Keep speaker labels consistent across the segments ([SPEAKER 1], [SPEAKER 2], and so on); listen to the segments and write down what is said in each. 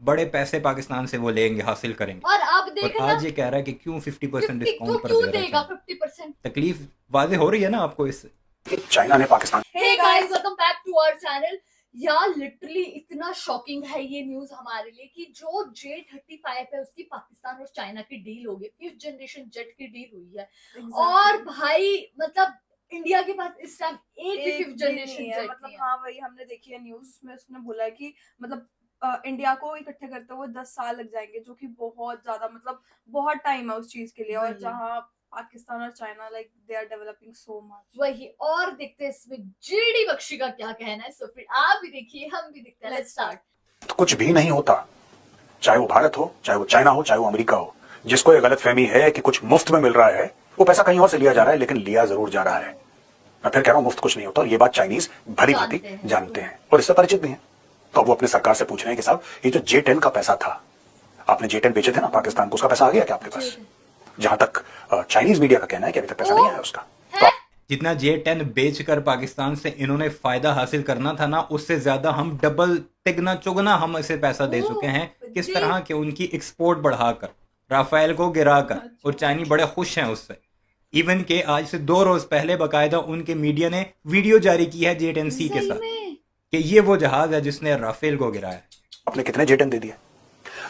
[SPEAKER 1] बड़े पैसे पाकिस्तान से वो लेंगे, हासिल करेंगे।
[SPEAKER 2] और आप
[SPEAKER 1] और
[SPEAKER 2] देखना
[SPEAKER 1] आज ये कह रहा है कि क्यों 50%
[SPEAKER 2] 50 तो
[SPEAKER 1] डिस्काउंट पर
[SPEAKER 2] क्यों
[SPEAKER 1] दे रहा
[SPEAKER 2] देगा
[SPEAKER 1] है।
[SPEAKER 2] 50%?
[SPEAKER 1] तकलीफ वाजे हो रही है ना आपको इससे।
[SPEAKER 3] चाइना ने Pakistan
[SPEAKER 2] hey guys, welcome back to our channel. यार लिटरली इतना शॉकिंग है ये न्यूज हमारे लिए कि जो J-35 है उसकी पाकिस्तान और चाइना की डील हो गई, फिफ्थ जनरेशन जेट की डील हुई है। और भाई मतलब इंडिया के पास इस टाइम एक भी फिफ्थ जनरेशन
[SPEAKER 4] है,
[SPEAKER 2] जेट
[SPEAKER 4] मतलब
[SPEAKER 2] नहीं है।
[SPEAKER 4] हाँ वही हमने देखी है न्यूज में, उसने बोला है कि मतलब इंडिया को इकट्ठे करते हुए 10 साल लग जाएंगे, जो कि बहुत ज्यादा मतलब बहुत टाइम है उस चीज के लिए। और
[SPEAKER 2] वही।
[SPEAKER 4] जहाँ पाकिस्तान और China like they are developing so much.
[SPEAKER 2] वही। और देखते हैं इसमें जीडी बख्शी का क्या कहना है। सो फिर आप भी देखिए, हम भी देखते हैं। Let's start.
[SPEAKER 3] कुछ भी नहीं होता, चाहे वो भारत हो, चाहे वो चाइना हो, चाहे वो अमेरिका हो। जिसको ये गलतफहमी है कि कुछ मुफ्त में मिल रहा है, वो पैसा कहीं और से लिया जा रहा है, लेकिन लिया जरूर जा रहा है। मैं फिर कह रहा हूं, मुफ्त कुछ नहीं होता, और ये बात चाइनीज भली भांति जानते हैं और इससे परिचित भी हैं। तो अब वो अपने सरकार से पूछ रहे हैं कि साहब, ये जो J-10 का पैसा था, आपने J-10 बेचे थे ना पाकिस्तान को, उसका पैसा आ गया क्या आपके पास? जहां तक चाइनीज मीडिया का कहना है कि अभी तक पैसा नहीं आया उसका।
[SPEAKER 1] जितना J-10 बेचकर पाकिस्तान से इन्होंने फायदा हासिल करना था ना, उससे ज्यादा हम डबल तिगना चुगना हम इसे पैसा दे चुके हैं। किस तरह के उनकी एक्सपोर्ट बढ़ाकर, राफेल को गिराकर, और चाइनी बड़े खुश हैं उससे। इवन के आज से 2 रोज पहले बाकायदा उनके मीडिया ने वीडियो जारी की है J-10C के साथ कि ये वो जहाज है जिसने राफेल को गिराया।
[SPEAKER 3] आपने कितने J-10 दे दिए?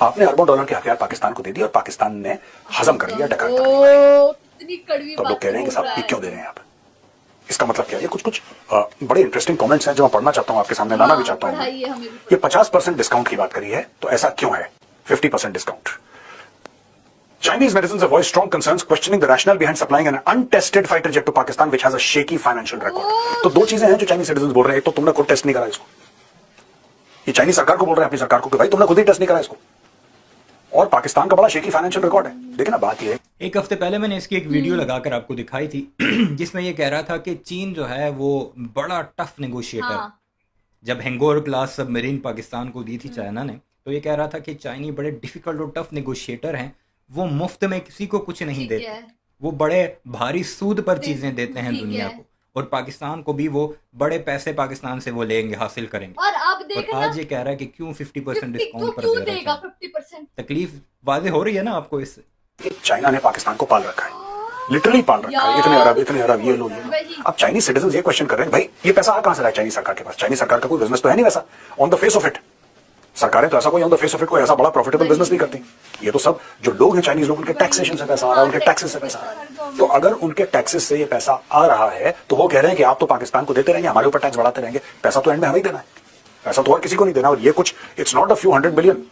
[SPEAKER 3] आपने अरबों डॉलर के हथियार पाकिस्तान को दे दिए और पाकिस्तान ने हजम कर लिया, डकार कर लिया।
[SPEAKER 2] कितनी कड़वी
[SPEAKER 3] तो
[SPEAKER 2] बात
[SPEAKER 3] लोग कह रहे हैं कि
[SPEAKER 2] बोल
[SPEAKER 3] साहब
[SPEAKER 2] रहा
[SPEAKER 3] ये
[SPEAKER 2] है।
[SPEAKER 3] क्यों दे रहे हैं आप? इसका मतलब क्या है? ये कुछ बड़े इंटरेस्टिंग कमेंट्स हैं जो मैं पढ़ना चाहता हूं, आपके सामने लाना भी चाहता हूं।
[SPEAKER 2] पढ़ाइए हमें भी।
[SPEAKER 3] ये 50% डिस्काउंट की बात करी है, तो ऐसा क्यों है 50% discount? Chinese netizens have voiced strong concerns questioning the rationale behind supplying an untested fighter jet to Pakistan which has a shaky financial record. तो दो चीजें हैं जो चाइनीज सिटीजन बोल रहे हैं। एक तो तुमने खुद टेस्ट नहीं करा इसको, ये चाइनीज सरकार को बोल रहे हैं अपनी सरकार को कि भाई तुमने खुद ही टेस्ट नहीं करा इसको, और पाकिस्तान का बड़ा शेकी फाइनेंशियल रिकॉर्ड है। देखिए ना, बात ये है,
[SPEAKER 1] एक हफ्ते पहले मैंने इसकी एक वीडियो लगाकर आपको दिखाई थी जिसमें ये कह रहा था कि चीन जो है वो बड़ा टफ नेगोशिएटर है। जब हैंगोर क्लास सबमरीन पाकिस्तान को दी थी चाइना ने, तो ये कह रहा था कि चाइनी बड़े डिफिकल्ट और टफ नेगोशिएटर हैं। वो मुफ्त में किसी को कुछ नहीं देते, वो बड़े भारी सूद पर चीजें देते हैं दुनिया को, और पाकिस्तान को भी वो बड़े पैसे पाकिस्तान से वो लेंगे, हासिल करेंगे।
[SPEAKER 2] और आप देखना
[SPEAKER 1] और आज ये कह रहा है कि क्यों 50% डिस्काउंट पर
[SPEAKER 2] क्यों
[SPEAKER 1] दे रहा
[SPEAKER 2] देगा
[SPEAKER 1] है।
[SPEAKER 2] 50%?
[SPEAKER 1] तकलीफ वाजे हो रही है ना आपको इससे।
[SPEAKER 3] कि चाइना ने पाकिस्तान को पाल रखा है, लिटरली पाल रखा है। इतने अरब ये लो। अब चाइनीज सिटीजन ये क्वेश्चन कर रहे हैं, भाई ये पैसा आ कहां से रहा है चाइनीज सरकार के पास? चाइनीज सरकार का कोई बिजनेस तो है नहीं वैसा on the face of it. सरकारें तो ऐसा कोई on the face of it कोई ऐसा बड़ा प्रॉफिटेबल बिजनेस नहीं करती। ये तो सब जो लोग हैं चाइनीज लोग, उनके टैक्सेशन से पैसा आ रहा है, उनके टैक्सेस से पैसा आ रहा है। तो अगर उनके टैक्सेस से ये पैसा आ रहा है, तो वो कह रहे हैं कि आप तो पाकिस्तान को देते रहेंगे, हमारे ऊपर टैक्स बढ़ाते रहेंगे, पैसा तो एंड में हमें ही देना है, पैसा तो और किसी को नहीं देना। और ये कुछ it's not a few 100 billion,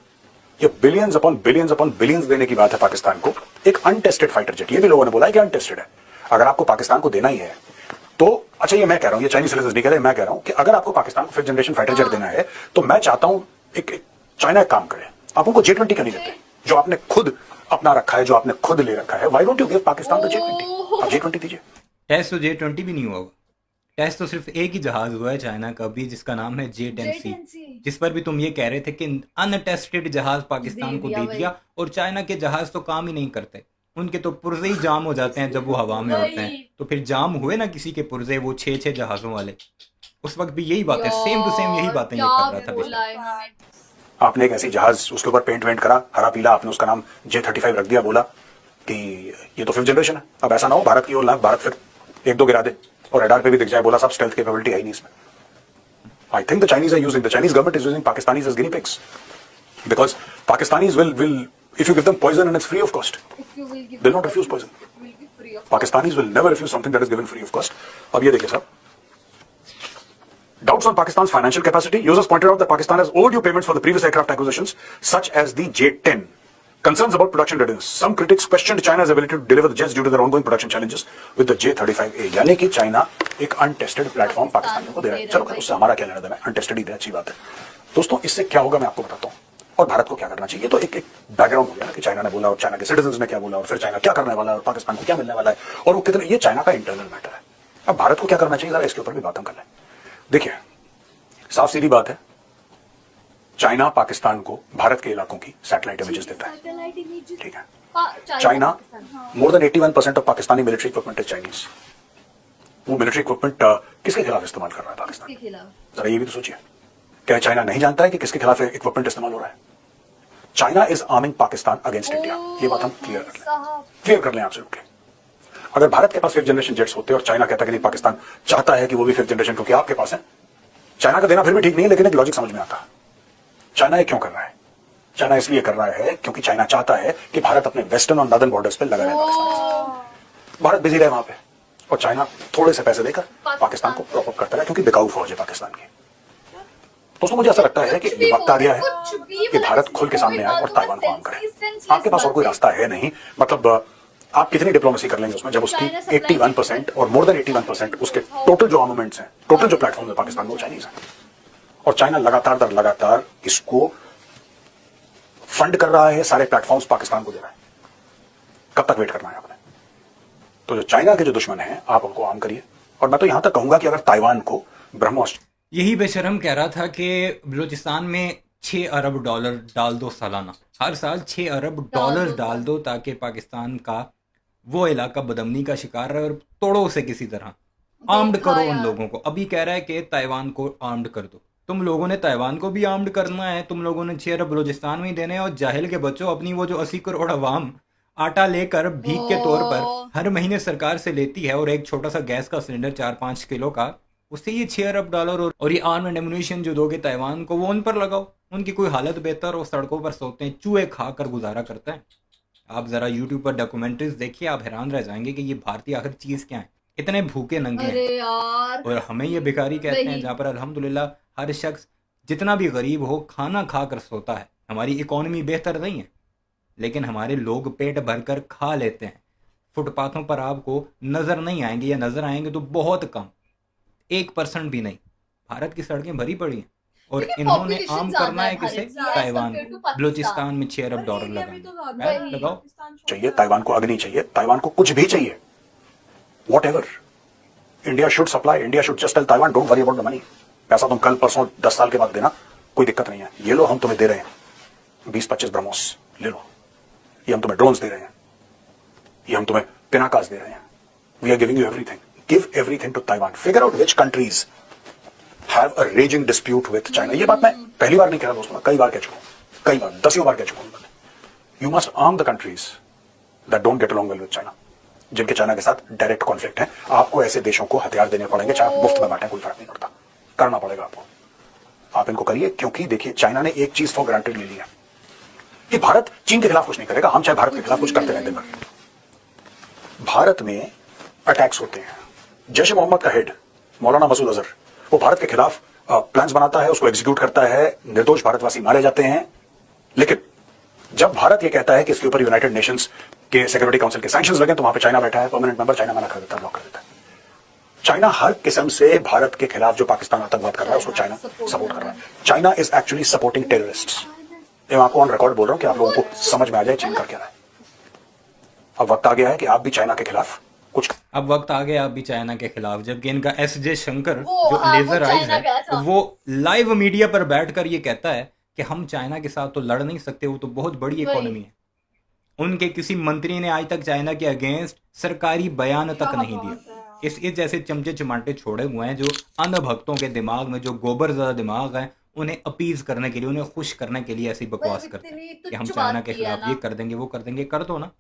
[SPEAKER 3] ये बिलियंस अपॉन बिलियंस देने की बात है पाकिस्तान को। एक अनटेस्टेड फाइटर जेट, ये भी लोगों ने बोला है कि अनटेस्टेड है। अगर आपको पाकिस्तान को देना ही है तो अच्छा, ये मैं कह रहा हूं, ये चाइनीज सिटीजन नहीं कह रहे, मैं कह रहा हूं कि अगर आपको पाकिस्तान को फिफ्थ जनरेशन फाइटर जेट देना है, तो मैं चाहता हूं एक चाइना एक काम करे, आप उनको J-20 क्यों नहीं देते जो आपने खुद अपना रखा है, जो आपने खुद ले रखा है? Why don't you give Pakistan the J-20? आप J-20 दीजिए।
[SPEAKER 1] टेस्ट तो J-20 भी नहीं हुआ होगा। टेस्ट तो सिर्फ एक ही जहाज हुआ है चाइना का भी, जिसका नाम है J-10C, जिस पर भी तुम ये कह रहे थे कि अनटेस्टेड जहाज पाकिस्तान को दे दिया। और चाइना के जहाज तो काम ही नहीं करते, उनके तो पुर्जे ही जाम हो जाते हैं जब वो हवा में उड़ते हैं। तो फिर जाम हुए ना किसी के पुर्जे, वो 6 जहाजों वाले, उस वक्त भी यही बातें सेम टू सेम यही बातें ये कर रहा था पिछले।
[SPEAKER 3] आपने एक ऐसी जहाज, उसके ऊपर पेंट वेंट करा हरा पीला, आपने उसका नाम J-35 रख दिया, बोला कि ये तो फिफ्थ जनरेशन है। अब ऐसा ना हो भारत की ओर भारत फिर 1-2 गिरा दे और रडार पे भी दिख जाए, बोला सब स्टेल्थ कैपेबिलिटी है ही नहीं इसमें। I think the Chinese government is using Pakistanis as guinea pigs, because Pakistanis will if you give them poison and it's free of cost, they'll not refuse poison. Pakistanis will never refuse something that is given free of cost. अब ये देखिए साहब, doubts on Pakistan's financial capacity. Users pointed out that Pakistan has overdue payments for the previous aircraft acquisitions, such as the J-10. Concerns about production readiness. Some critics questioned China's ability to deliver the jets due to their ongoing production challenges with the J-35A. यानी कि China एक untested platform Pakistan को दे रहा है। चलो उससे हमारा क्या लेना देना है, अनटेस्टेड ही दे, अच्छी बात है। दोस्तों, इससे क्या होगा मैं आपको बताता हूँ, और भारत को क्या करना चाहिए। तो एक बैकग्राउंड हो गया कि चाइना ने बोला और चाइना के सिटीजन ने क्या बोला, और फिर चाइना क्या करने वाला है और पाकिस्तान को क्या मिलने वाला है, और वो कितने, ये चाइना का इंटरनल मैटर है। अब भारत को क्या करना चाहिए, जरा इसके ऊपर भी बात हम कर लें। देखिए, साफ सीधी बात है, चाइना पाकिस्तान को भारत के इलाकों की सैटेलाइट इमेजेस देता है, ठीक है। China more than 81% of Pakistani military equipment is Chinese. वो मिलिट्री इक्विपमेंट किसके खिलाफ इस्तेमाल कर रहा है पाकिस्तान? जरा ये भी तो सोचिए, क्या चाइना नहीं जानता है कि किसके खिलाफ इक्विपमेंट इस्तेमाल हो रहा है? China is arming Pakistan against India, ये बात हम क्लियर कर लें आपसे रुके। अगर भारत के पास 5th जनरेशन जेट्स होते और चाइना कहता कि नहीं पाकिस्तान चाहता है कि वो भी 5th जनरेशन, क्योंकि आपके पास है, चाइना का देना फिर भी ठीक नहीं है, लेकिन एक लॉजिक समझ में आता है। चाइना ये क्यों कर रहा है? चाइना इसलिए कर रहा है क्योंकि चाइना चाहता है कि भारत अपने वेस्टर्न और नॉर्दर्न बॉर्डर्स पे लगा रहे पाकिस्तान। भारत बिजी रहे वहां पे और चाइना थोड़े से पैसे देकर पाकिस्तान को प्रॉप अप करता है, क्योंकि बिकाऊ फौज है पाकिस्तान की। दोस्तों मुझे ऐसा लगता है कि ये वक्त आ गया है कि भारत खुल के सामने आए और ताइवान को आर्म करे। आपके पास और कोई रास्ता है नहीं, मतलब आप कितनी डिप्लोमेसी कर लेंगे उसमें, जब उसकी 81% और मोर देन 81% उसके टोटल जो आर्मामेंट्स हैं, टोटल जो प्लेटफॉर्म है पाकिस्तान में, वो चाइनीज है। और चाइना लगातार दर लगातार इसको फंड कर रहा है, सारे प्लेटफॉर्म्स पाकिस्तान को दे रहा है। कब तक वेट करना है आपने? तो जो चाइना के जो दुश्मन हैं, आप उनको आर्म करिए। और मैं तो यहां तक कहूंगा कि अगर ताइवान को ब्रह्मोस,
[SPEAKER 1] यही बेशरम कह रहा था कि बलूचिस्तान में 6 अरब डॉलर डाल दो सालाना, हर साल 6 अरब डॉलर डाल दो, ताकि पाकिस्तान का वो इलाका बदमनी का शिकार रहे और तोड़ो उसे किसी तरह, आर्म्ड करो उन लोगों को। अभी कह रहा है कि ताइवान को आर्म्ड कर दो। तुम लोगों ने ताइवान को भी आर्म्ड करना है, तुम लोगों ने 6 अरब बलूचिस्तान में ही देने हैं। और जाहिल के बच्चों, अपनी वो जो 80 करोड़ अवाम आटा लेकर भीख के तौर पर हर महीने सरकार से लेती है, और एक छोटा सा गैस का सिलेंडर 4-5 किलो का, उससे ये 6 अरब डॉलर और ये आर्म एंड एमुनिशन जो दोगे ताइवान को, वो उन पर लगाओ। उनकी कोई हालत बेहतर हो, सड़कों पर सोते हैं, चूहे खा कर गुजारा करते हैं। आप जरा यूट्यूब पर डॉक्यूमेंट्रीज देखिए, आप हैरान रह जाएंगे कि ये भारतीय आखिर चीज क्या है, इतने भूखे नंगे हैं। और हमें ये भिखारी कहते हैं, जहाँ पर अल्हम्दुलिल्लाह हर शख्स जितना भी गरीब हो खाना खा कर सोता है। हमारी इकोनॉमी बेहतर नहीं है, लेकिन हमारे लोग पेट भर कर खा लेते हैं। फुटपाथों पर आपको नजर नहीं आएंगे, या नजर आएंगे तो बहुत कम, 1% भी नहीं। भारत की सड़कें भरी पड़ी हैं, और इन्होंने आम करना है किसे? ताइवान को। बलूचिस्तान में 6 अरब डॉलर लगाओ।
[SPEAKER 3] चाहिए ताइवान को अग्नि, चाहिए ताइवान को कुछ भी चाहिए, whatever. India should supply, India should just tell Taiwan don't worry about the money. पैसा तुम कल परसों 10 साल के बाद देना, कोई दिक्कत नहीं है। ये लो, हम तुम्हें दे रहे हैं 20-25 ब्रह्मोस, ले लो। ये हम तुम्हें ड्रोन्स दे रहे हैं, ये हम तुम्हें पिनाकास दे रहे हैं। We are giving you everything, give everything to Taiwan. Figure out which countries have a raging dispute with China. ये बात मैं पहली बार नहीं कह रहा दोस्तों, कई बार कह चुका हूं, कई बार, 10 बार कह चुका हूं। You must arm the countries that don't get along well with China, जिनके चाइना के साथ डायरेक्ट कॉन्फ्लिक्ट है। आपको ऐसे देशों को हथियार देने पड़ेंगे, चाहे आप मुफ्त में बांटें, कोई फर्क नहीं पड़ता, करना पड़ेगा आपको। आप इनको करिए, क्योंकि देखिए चाइना ने एक चीज फॉर ग्रांटेड ले लिया कि भारत चीन के खिलाफ कुछ नहीं करेगा, हम चाहे भारत के खिलाफ कुछ करते रहते हैं। भारत में अटैक्स होते हैं, जैश ए मोहम्मद का हेड मौलाना मसूद अजहर, वो भारत के खिलाफ प्लान्स बनाता है, उसको एग्जीक्यूट करता है, निर्दोष भारतवासी मारे जाते हैं। लेकिन जब भारत ये कहता है कि इसके ऊपर यूनाइटेड नेशंस के सिक्योरिटी काउंसिल के सैंक्शंस लगे, तो वहां पे चाइना बैठा है, परमानेंट मेंबर, चाइना मना कर देता है, ब्लॉक कर देता है। चाइना हर किस्म से भारत के खिलाफ जो पाकिस्तान आतंकवाद कर रहा है उसको चाइना सपोर्ट कर रहा है। China is actually supporting terrorists. मैं आपको ऑन रिकॉर्ड बोल रहा हूं कि आप लोगों को समझ में आ जाए चीन कर क्या रहा है। अब वक्त आ गया है कि आप भी चाइना के खिलाफ कुछ,
[SPEAKER 1] अब वक्त आ गया आप भी चाइना के खिलाफ, जबकि इनका एस.जे. शंकर जो लेजर आइज है, वो लाइव मीडिया पर बैठकर ये कहता है कि हम चाइना के साथ तो लड़ नहीं सकते, वो तो बहुत बड़ी इकोनॉमी है। उनके किसी मंत्री ने आज तक चाइना के अगेंस्ट सरकारी बयान तक नहीं दिया। इस जैसे चमचे चमाटे छोड़े हुए हैं जो अंध भक्तों के दिमाग में, जो गोबर ज्यादा दिमाग है, उन्हें अपीज करने के लिए, उन्हें खुश करने के लिए ऐसी बकवास करते हैं कि हम चाइना के खिलाफ ये कर देंगे, वो कर देंगे। कर दो ना,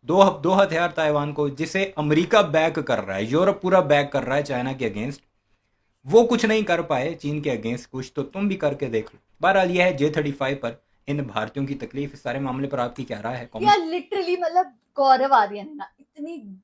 [SPEAKER 1] दो हथियार ताइवान को, जिसे अमेरिका बैक कर रहा है, यूरोप पूरा बैक कर रहा है चाइना के अगेंस्ट, वो कुछ नहीं कर पाए चीन के अगेंस्ट कुछ, तो तुम भी करके देख लो। बहरहाल यह है J-35 पर इन भारतीयों की तकलीफ। इस सारे मामले पर आपकी क्या राय है?
[SPEAKER 2] यार लिटरली मतलब गौरव आर्यन ना इतनी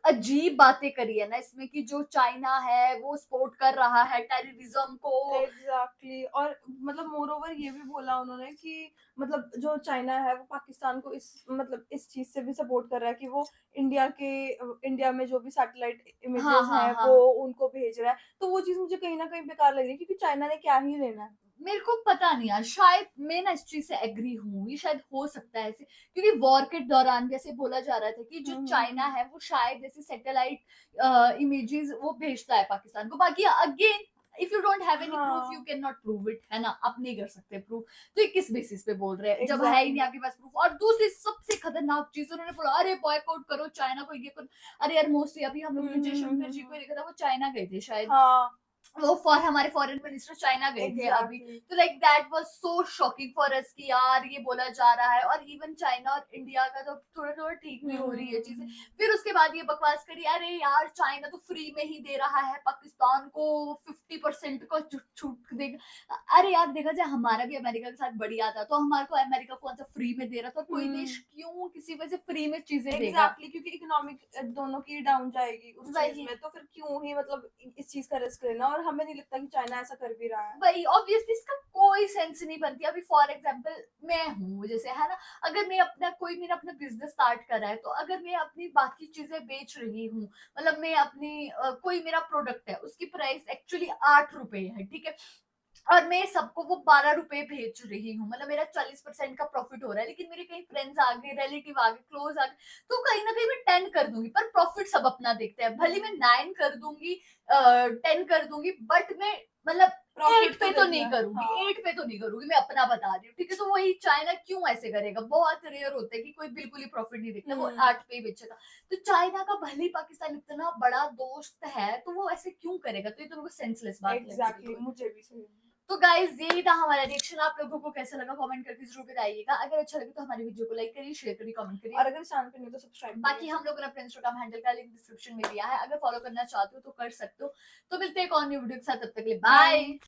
[SPEAKER 2] अजीब बातें करी है ना इसमें, कि जो चाइना है वो सपोर्ट कर रहा है टेररिज्म को।
[SPEAKER 4] एग्जैक्टली। और मतलब मोर ओवर ये भी बोला उन्होंने कि मतलब जो चाइना है वो पाकिस्तान को इस चीज से भी सपोर्ट कर रहा है कि वो इंडिया में जो भी सैटेलाइट इमेजेस हैं वो उनको भेज रहा है। तो वो चीज मुझे कहीं ना कहीं बेकार लग रही है, क्योंकि चाइना ने क्या ही लेना है।
[SPEAKER 2] मेरे को पता नहीं यार, शायद मैं ना इस चीज से एग्री हूँ, ये शायद हो सकता है ऐसे, क्योंकि वॉर के दौरान भी ऐसे बोला जा रहा था कि जो चाइना है वो शायद ऐसे सैटेलाइट इमेजेस वो भेजता है पाकिस्तान को। बाकी again if you don't have any proof you can not prove it, है ना, आप नहीं कर सकते प्रूफ, तो ये किस बेसिस पे बोल रहे हैं जब है ही नहीं आपके पास प्रूफ। और दूसरी सबसे खतरनाक चीज उन्होंने बोला, अरे बॉयकॉट करो चाइना को, ये करो। अरे यार मोस्टली अभी हम लोग ने जयशंकर जी को देखा था, वो चाइना गए थे शायद, वो फॉर हमारे फॉरेन मिनिस्टर चाइना गए थे अभी, तो like that was so shocking for us कि यार ये बोला जा रहा है। और इवन चाइना और इंडिया का तो थोड़ा थोड़ा ठीक भी हो रही है चीजें। फिर उसके बाद ये बकवास करी, अरे यार चाइना तो फ्री में ही दे रहा है पाकिस्तान को 50% का छूट देगा। अरे यार देखा जाए हमारा भी अमेरिका के साथ बढ़िया था, तो हमारे को अमेरिका कौन सा फ्री में दे रहा था? कोई देश क्यों किसी वजह से फ्री में चीजें देगा?
[SPEAKER 4] एग्जैक्टली, क्योंकि इकोनॉमिक दोनों की डाउन जाएगी उस चीज में, तो फिर क्यों ही मतलब इस चीज का रिस्क लेना। और हमें नहीं लगता कि चाइना ऐसा कर भी रहा है।
[SPEAKER 2] भाई ऑब्वियसली इसका कोई सेंस नहीं बनती। अभी फॉर एग्जांपल मैं हूँ जैसे, है ना, अगर मैं अपना कोई मेरा अपना बिजनेस स्टार्ट कर रहा है, तो अगर मैं अपनी बाकी चीजें बेच रही हूँ, मतलब मैं अपनी कोई मेरा प्रोडक्ट है उसकी प्राइस एक्चुअली 8 रुपए है, ठीक है, और मैं सबको वो 12 रुपए भेज रही हूँ, मतलब मेरा 40% का प्रॉफिट हो रहा है। लेकिन मेरे कई फ्रेंड्स आ गए, रिलेटिव आ गए, क्लोज आ गए, तो कहीं ना कहीं मैं 10 कर दूंगी, पर प्रॉफिट सब अपना देखते हैं। भले मैं 9 कर दूंगी, 10 कर दूंगी, बट मैं मतलब 8 पे तो नहीं करूंगी, 8 पे तो नहीं करूंगी, मैं अपना बता रही हूँ, ठीक है। तो वही चाइना क्यों ऐसे करेगा? बहुत रेयर होता है कि कोई बिल्कुल ही प्रॉफिट नहीं देखता, वो 8 पे ही बेचेगा। तो चाइना का भले ही पाकिस्तान इतना बड़ा दोस्त है, तो वो ऐसे क्यों करेगा? तो ये तो सेंसलेस बात है।
[SPEAKER 4] एग्जैक्टली, मुझे भी सही।
[SPEAKER 2] तो गाइज यही था हमारा रिएक्शन। आप लोगों को कैसा लगा कमेंट करके जरूर बताइएगा। अगर अच्छा लगे तो हमारी वीडियो को लाइक करिए, शेयर करिए, कमेंट करिए,
[SPEAKER 4] और अगर चैनल पे नहीं तो सब्सक्राइब।
[SPEAKER 2] बाकी हम लोगों ने अपने इंस्टाग्राम हैंडल का लिंक डिस्क्रिप्शन में दिया है, अगर फॉलो करना चाहते हो तो कर सकते हो। तो मिलते हैं एक और न्यू वीडियो के साथ, तब तक के लिए बाय।